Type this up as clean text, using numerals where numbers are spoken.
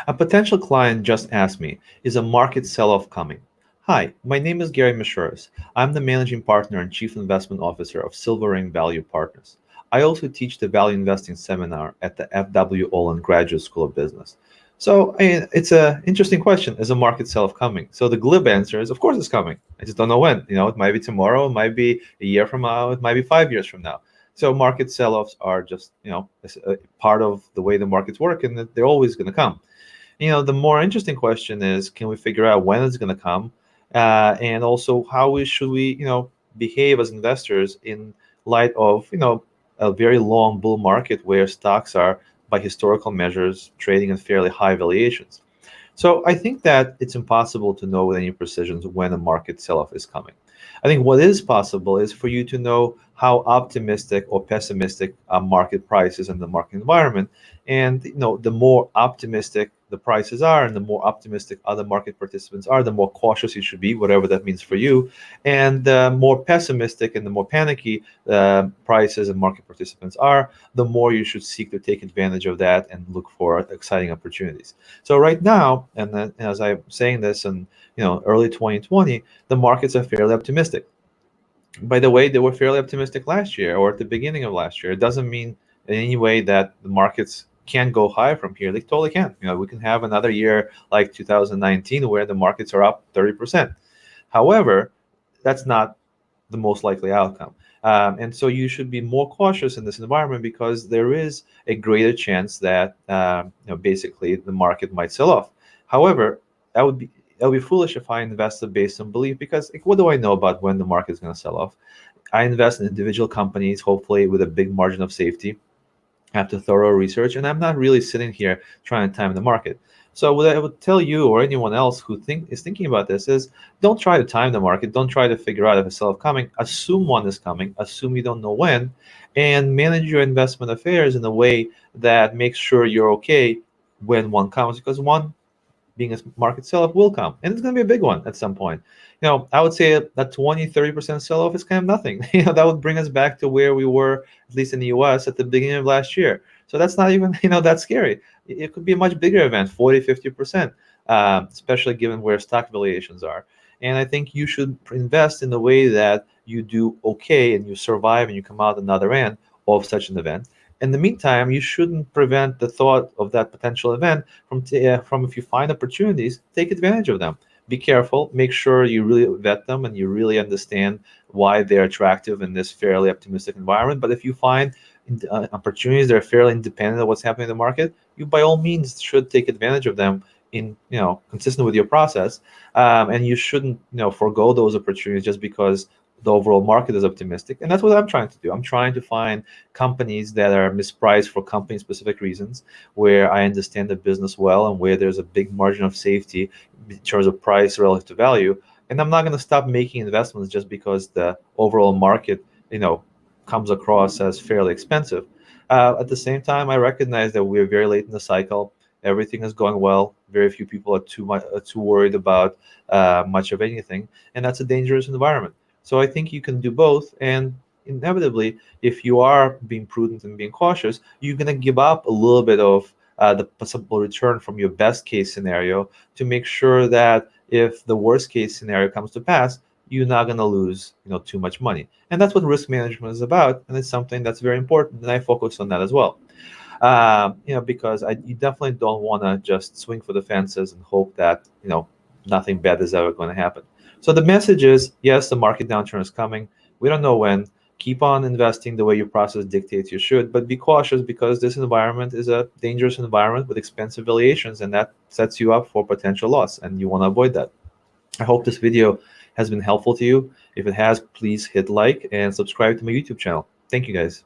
A potential client just asked me, is a market sell-off coming? Hi, my name is Gary Mishuras. I'm the managing partner and chief investment officer of Silver Ring Value Partners. I also teach the value investing seminar at the FW Olin Graduate School of Business. So it's an interesting question. Is a market sell-off coming? So the glib answer is, of course, it's coming. I just don't know when. It might be tomorrow, it might be a year from now, it might be 5 years from now. So market sell-offs are just a part of the way the markets work, and that they're always going to come. The more interesting question is, can we figure out when it's going to come, and also how should we behave as investors in light of a very long bull market where stocks are, by historical measures, trading at fairly high valuations. So I think that it's impossible to know with any precision when a market sell-off is coming. I think what is possible is for you to know how optimistic or pessimistic market prices and the market environment. And the more optimistic the prices are, and the more optimistic other market participants are, the more cautious you should be, whatever that means for you. And the more pessimistic and the more panicky prices and market participants are, the more you should seek to take advantage of that and look for exciting opportunities. So right now, and then, as I'm saying this in early 2020, the markets are fairly optimistic. By the way, they were fairly optimistic last year or at the beginning of last year. It doesn't mean in any way that the markets can't go higher from here. They totally can. We can have another year like 2019 where the markets are up 30%. However, that's not the most likely outcome. And so you should be more cautious in this environment because there is a greater chance that basically the market might sell off. However, that would be foolish if I invested based on belief, because what do I know about when the market is going to sell off? I invest in individual companies, hopefully with a big margin of safety, after thorough research, and I'm not really sitting here trying to time the market. So what I would tell you or anyone else who is thinking about this is, don't try to time the market. Don't try to figure out if a sell-off coming. Assume one is coming. Assume you don't know when, and manage your investment affairs in a way that makes sure you're okay when one comes, because one, being a market sell-off, will come, and it's going to be a big one at some point. I would say that 20-30% sell-off is kind of nothing. That would bring us back to where we were, at least in the US, at the beginning of last year. So that's not even that scary. It could be a much bigger event, 40-50%, especially given where stock valuations are. And I think you should invest in the way that you do okay and you survive and you come out another end of such an event. In the meantime, you shouldn't prevent the thought of that potential event from if you find opportunities, take advantage of them. Be careful, make sure you really vet them and you really understand why they're attractive in this fairly optimistic environment. But if you find opportunities that are fairly independent of what's happening in the market, you by all means should take advantage of them in consistent with your process. And you shouldn't forego those opportunities just because the overall market is optimistic. And that's what I'm trying to do. I'm trying to find companies that are mispriced for company specific reasons, where I understand the business well and where there's a big margin of safety in terms of price relative to value. And I'm not going to stop making investments just because the overall market comes across as fairly expensive. At the same time, I recognize that we're very late in the cycle. Everything is going well. Very few people are too worried about much of anything, and that's a dangerous environment. So I think you can do both, and inevitably, if you are being prudent and being cautious, you're going to give up a little bit of the possible return from your best case scenario to make sure that if the worst case scenario comes to pass, you're not going to lose too much money. And that's what risk management is about, and it's something that's very important, and I focus on that as well. Because you definitely don't want to just swing for the fences and hope that nothing bad is ever going to happen. So the message is, yes, the market downturn is coming. We don't know when. Keep on investing the way your process dictates you should, but be cautious because this environment is a dangerous environment with expensive valuations, and that sets you up for potential loss, and you want to avoid that. I hope this video has been helpful to you. If it has, please hit like and subscribe to my YouTube channel. Thank you, guys.